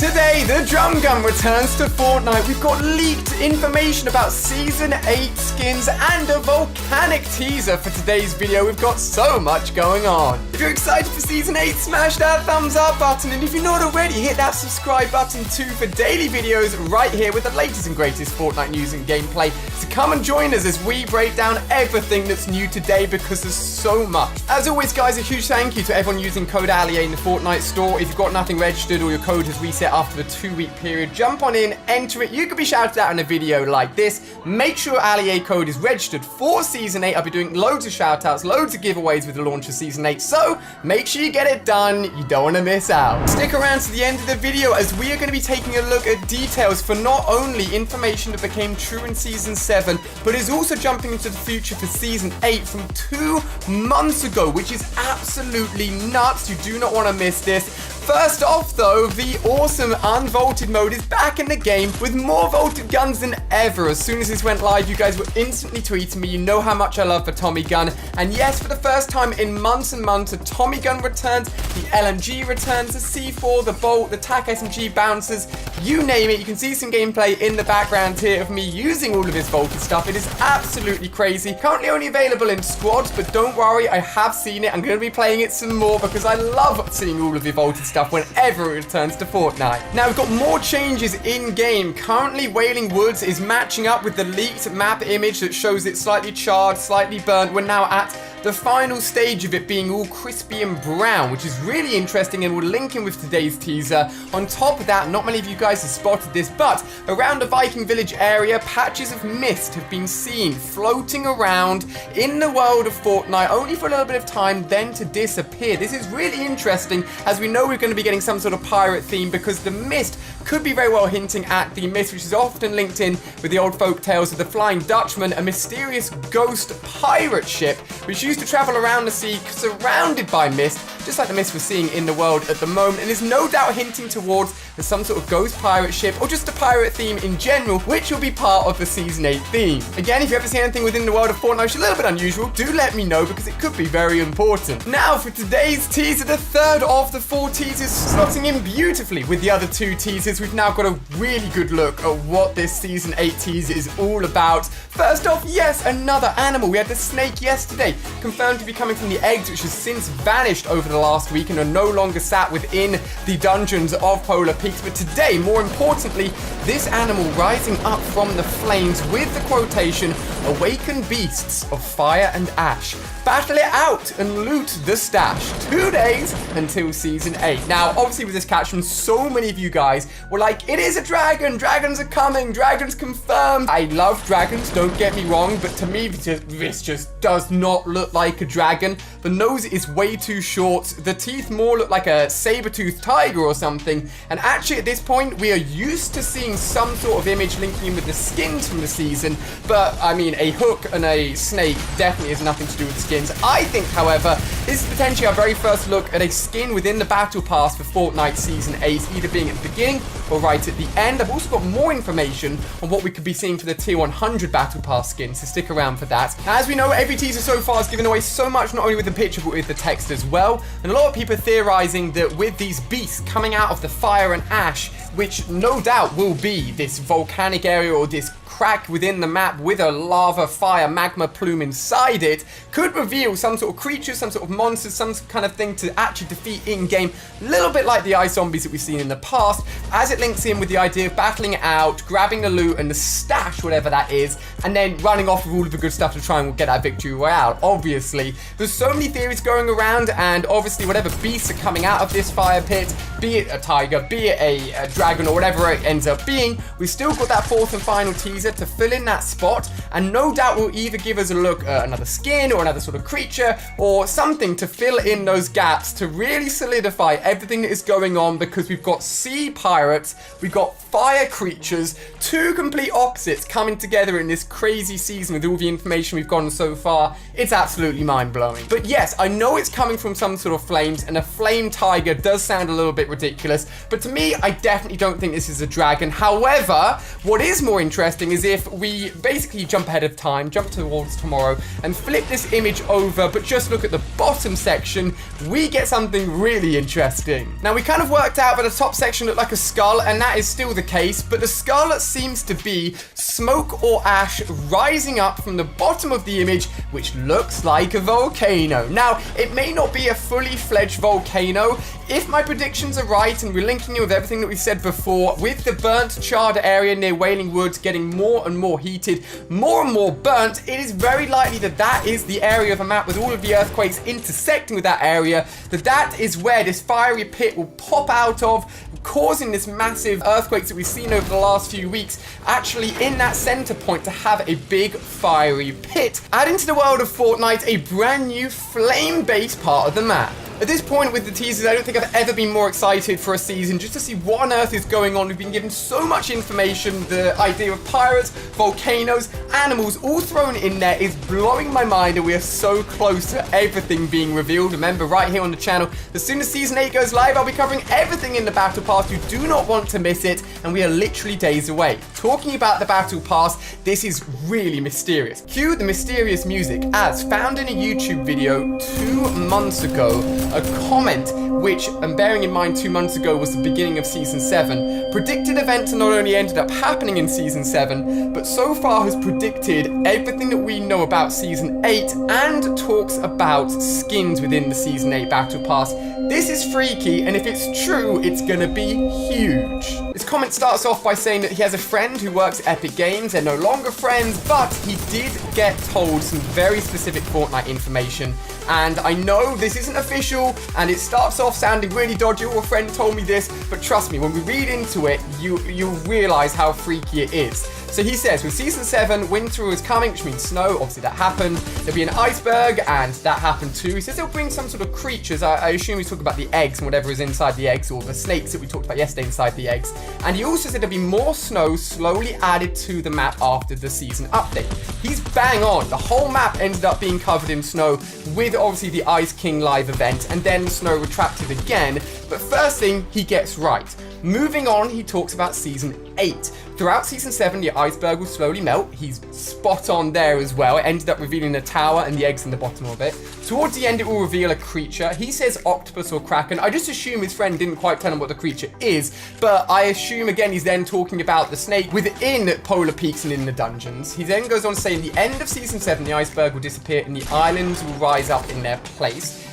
Today, the drum gun returns to Fortnite. We've got leaked information about Season 8 skins and a volcanic teaser for today's video. We've got so much going on. If you're excited for Season 8, smash that thumbs up button. And if you're not already, hit that subscribe button too for daily videos right here with the latest and greatest Fortnite news and gameplay. So come and join us as we break down everything that's new today because there's so much. As always, guys, a huge thank you to everyone using code Allier in the Fortnite store. If you've got nothing registered or your code has reset after the 2-week period, jump on in, enter it. You could be shouted out in a video like this. Make sure Allier code is registered for Season 8. I'll be doing loads of shout outs, loads of giveaways with the launch of Season 8. So make sure you get it done. You don't want to miss out. Stick around to the end of the video as we are going to be taking a look at details for not only information that became true in Season 7, but is also jumping into the future for Season 8 from 2 months ago, which is absolutely nuts. You do not want to miss this. First off, though, the awesome unvaulted mode is back in the game with more vaulted guns than ever. As soon as this went live, you guys were instantly tweeting me. You know how much I love the Tommy gun. And yes, for the first time in months and months, a Tommy gun returns, the LMG returns, the C4, the Bolt, the TAC SMG bouncers, you name it. You can see some gameplay in the background here of me using all of this vaulted stuff. It is absolutely crazy. Currently only available in squads, but don't worry, I have seen it. I'm going to be playing it some more because I love seeing all of the vaulted stuff whenever it returns to Fortnite. Now, we've got more changes in-game. Currently, Wailing Woods is matching up with the leaked map image that shows it slightly charred, slightly burnt. We're now at the final stage of it being all crispy and brown, which is really interesting, and we'll link in with today's teaser. On top of that, not many of you guys have spotted this, but around the Viking Village area, patches of mist have been seen floating around in the world of Fortnite, only for a little bit of time, then to disappear. This is really interesting, as we know we're going to be getting some sort of pirate theme, because the mist could be very well hinting at the mist, which is often linked in with the old folk tales of the Flying Dutchman, a mysterious ghost pirate ship which used to travel around the sea surrounded by mist, just like the mist we're seeing in the world at the moment, and is no doubt hinting towards some sort of ghost pirate ship or just a pirate theme in general, which will be part of the Season 8 theme. Again, if you ever see anything within the world of Fortnite which is a little bit unusual, do let me know because it could be very important. Now for today's teaser, the third of the 4 teasers, slotting in beautifully with the other 2 teasers. We've now got a really good look at what this Season 8 teaser is all about. First off, yes, another animal. We had the snake yesterday, confirmed to be coming from the eggs, which has since vanished over the last week and are no longer sat within the dungeons of Polar Peaks. But today, more importantly, this animal rising up from the flames with the quotation, "Awaken beasts of fire and ash. Battle it out and loot the stash. 2 days until Season 8. Now, obviously with this caption, so many of you guys were like, it is a dragon, dragons are coming, dragons confirmed. I love dragons, don't get me wrong, but to me, this just does not look like a dragon. The nose is way too short. The teeth more look like a saber-toothed tiger or something. And actually at this point, we are used to seeing some sort of image linking in with the skins from the season. But I mean, a hook and a snake definitely has nothing to do with the skins. I think, however, this is potentially our very first look at a skin within the Battle Pass for Fortnite Season 8, either being at the beginning or right at the end. I've also got more information on what we could be seeing for the Tier 100 Battle Pass skin, so stick around for that. Now, as we know, every teaser so far has given away so much, not only with the picture, but with the text as well. And a lot of people are theorizing that with these beasts coming out of the fire and ash, which no doubt will be this volcanic area or this crack within the map with a lava, fire, magma plume inside it, could reveal some sort of creature, some sort of monster, some kind of thing to actually defeat in-game, a little bit like the ice zombies that we've seen in the past, as it links in with the idea of battling it out, grabbing the loot and the stash, whatever that is, and then running off with all of the good stuff to try and get that victory royale. Obviously, there's so many theories going around, and obviously whatever beasts are coming out of this fire pit, be it a tiger, be it a dragon, or whatever it ends up being, we've still got that 4th and final teaser to fill in that spot, and no doubt will either give us a look at another skin or another sort of creature or something to fill in those gaps to really solidify everything that is going on, because we've got sea pirates, we've got fire creatures, 2 complete opposites coming together in this crazy season with all the information we've gotten so far. It's absolutely mind-blowing. But yes, I know it's coming from some sort of flames, and a flame tiger does sound a little bit ridiculous, but to me, I definitely definitely don't think this is a dragon. However, what is more interesting is if we basically jump ahead of time, jump towards tomorrow, and flip this image over, but just look at the bottom section, we get something really interesting. Now, we kind of worked out that the top section looked like a skull, and that is still the case, but the skull seems to be smoke or ash rising up from the bottom of the image, which looks like a volcano. Now, it may not be a fully fledged volcano. If my predictions are right, and we're linking it with everything that we said before, with the burnt, charred area near Wailing Woods getting more and more heated, more and more burnt, it is very likely that that is the area of a map with all of the earthquakes intersecting with that area, that is where this fiery pit will pop out of, causing this massive earthquakes that we've seen over the last few weeks, actually in that center point to have a big fiery pit, adding to the world of Fortnite a brand new flame-based part of the map. At this point with the teasers, I don't think I've ever been more excited for a season just to see what on earth is going on. We've been given so much information. The idea of pirates, volcanoes, animals all thrown in there is blowing my mind, and we are so close to everything being revealed. Remember, right here on the channel, as soon as Season 8 goes live, I'll be covering everything in the Battle Pass. You do not want to miss it, and we are literally days away. Talking about the Battle Pass, this is really mysterious. Cue the mysterious music, as found in a YouTube video 2 months ago, a comment which, and bearing in mind 2 months ago was the beginning of Season 7, predicted events that not only ended up happening in Season 7, but so far has predicted everything that we know about Season 8 and talks about skins within the Season 8 Battle Pass. This is freaky, and if it's true, it's gonna be huge. This comment starts off by saying that he has a friend who works at Epic Games. They're no longer friends, but he did get told some very specific Fortnite information. And I know this isn't official, and it starts off sounding really dodgy. Oh, a friend told me this, but trust me, when we read into it, you'll realize how freaky it is. So he says, with Season 7, winter is coming, which means snow. Obviously, that happened. There'll be an iceberg, and that happened too. He says they'll bring some sort of creatures. I assume he's talking about the eggs and whatever is inside the eggs, or the snakes that we talked about yesterday inside the eggs. And he also said there'll be more snow slowly added to the map after the season update. He's bang on. The whole map ended up being covered in snow, with obviously the Ice King live event, and then the snow retracted again. But first thing he gets right. Moving on, he talks about Season 8. Throughout Season 7, the iceberg will slowly melt. He's spot on there as well. It ended up revealing the tower and the eggs in the bottom of it. Towards the end, it will reveal a creature. He says octopus or kraken. I just assume his friend didn't quite tell him what the creature is, but I assume, again, he's then talking about the snake within Polar Peaks and in the dungeons. He then goes on to say, in the end of Season 7, the iceberg will disappear and the islands will rise up in their place.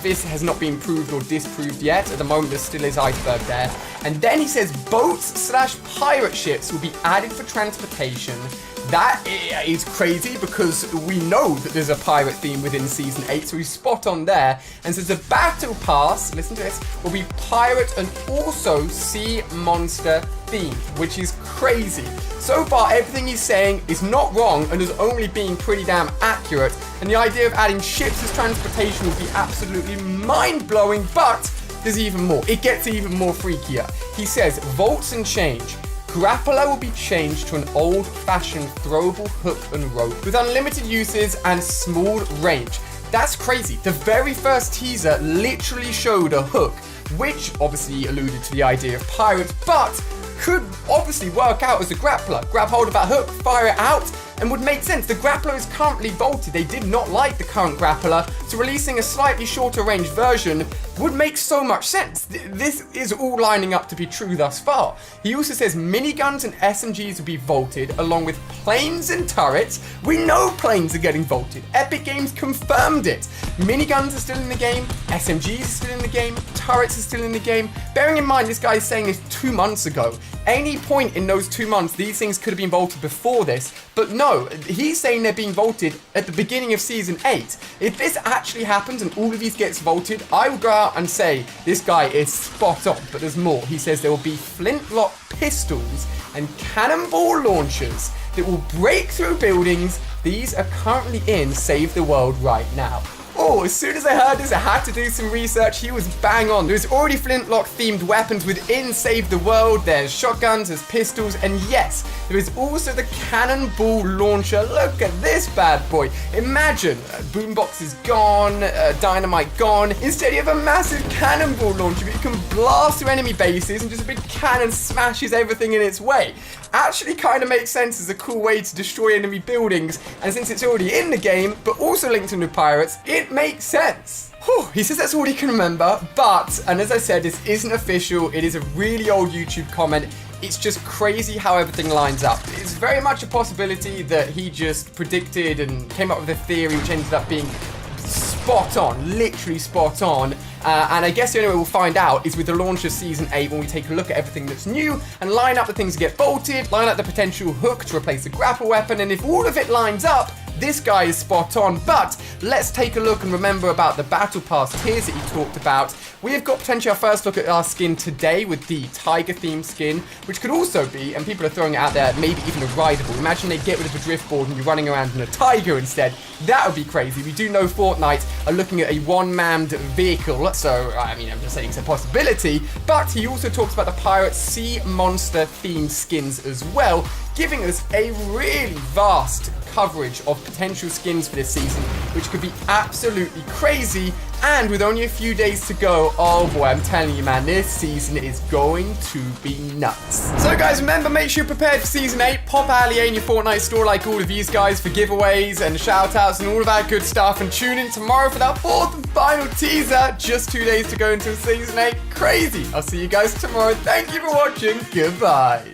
This has not been proved or disproved yet. At the moment, there still is iceberg there. And then he says boats/pirate ships will be added for transportation. That is crazy because we know that there's a pirate theme within Season 8, so he's spot on there. And says the Battle Pass, listen to this, will be pirate and also sea monster themed, which is crazy. So far, everything he's saying is not wrong and is only being pretty damn accurate. And the idea of adding ships as transportation would be absolutely mind-blowing, but there's even more. It gets even more freakier. He says, vaults and change. Grappler will be changed to an old-fashioned throwable hook and rope with unlimited uses and small range. That's crazy. The very first teaser literally showed a hook, which obviously alluded to the idea of pirates, but could obviously work out as a grappler. Grab hold of that hook, fire it out, and would make sense. The grappler is currently bolted. They did not like the current grappler, so releasing a slightly shorter range version would make so much sense. This is all lining up to be true thus far. He also says miniguns and SMGs will be vaulted, along with planes and turrets. We know planes are getting vaulted. Epic Games confirmed it. Miniguns are still in the game, SMGs are still in the game, turrets are still in the game. Bearing in mind, this guy is saying this 2 months ago. Any point in those 2 months, these things could have been vaulted before this, but no, he's saying they're being vaulted at the beginning of Season 8. If this actually happens and all of these gets vaulted, I would go out and say this guy is spot on, but there's more. He says there will be flintlock pistols and cannonball launchers that will break through buildings. These are currently in Save the World right now. Oh, as soon as I heard this, I had to do some research. He was bang on. There's already flintlock-themed weapons within Save the World. There's shotguns, there's pistols, and yes, there is also the cannonball launcher. Look at this bad boy. Imagine, boombox is gone, dynamite gone. Instead, you have a massive cannonball launcher that you can blast through enemy bases and just a big cannon smashes everything in its way. Actually kind of makes sense as a cool way to destroy enemy buildings, and since it's already in the game, but also linked in with pirates, it makes sense. Whew, he says that's all he can remember, but, and as I said, this isn't official, it is a really old YouTube comment. It's just crazy how everything lines up. It's very much a possibility that he just predicted and came up with a theory which ended up being spot on, literally spot on. And I guess the only way we'll find out is with the launch of Season 8 when we take a look at everything that's new and line up the things that get bolted, line up the potential hook to replace the grapple weapon, and if all of it lines up, this guy is spot on. But let's take a look and remember about the Battle Pass tiers that he talked about. We have got potentially our first look at our skin today with the tiger themed skin, which could also be, and people are throwing it out there, maybe even a rideable. Imagine they get rid of the drift board and you're running around in a tiger instead. That would be crazy. We do know Fortnite are looking at a one-manned vehicle, so I mean, I'm just saying it's a possibility. But he also talks about the pirate sea monster themed skins as well, giving us a really vast coverage of potential skins for this season, which could be absolutely crazy. And with only a few days to go, oh boy, I'm telling you, man, this season is going to be nuts. So guys, remember, make sure you're prepared for Season 8. Pop Allie in your Fortnite store like all of these guys for giveaways and shout-outs and all of that good stuff. And tune in tomorrow for that fourth and final teaser. Just 2 days to go until Season 8. Crazy. I'll see you guys tomorrow. Thank you for watching. Goodbye.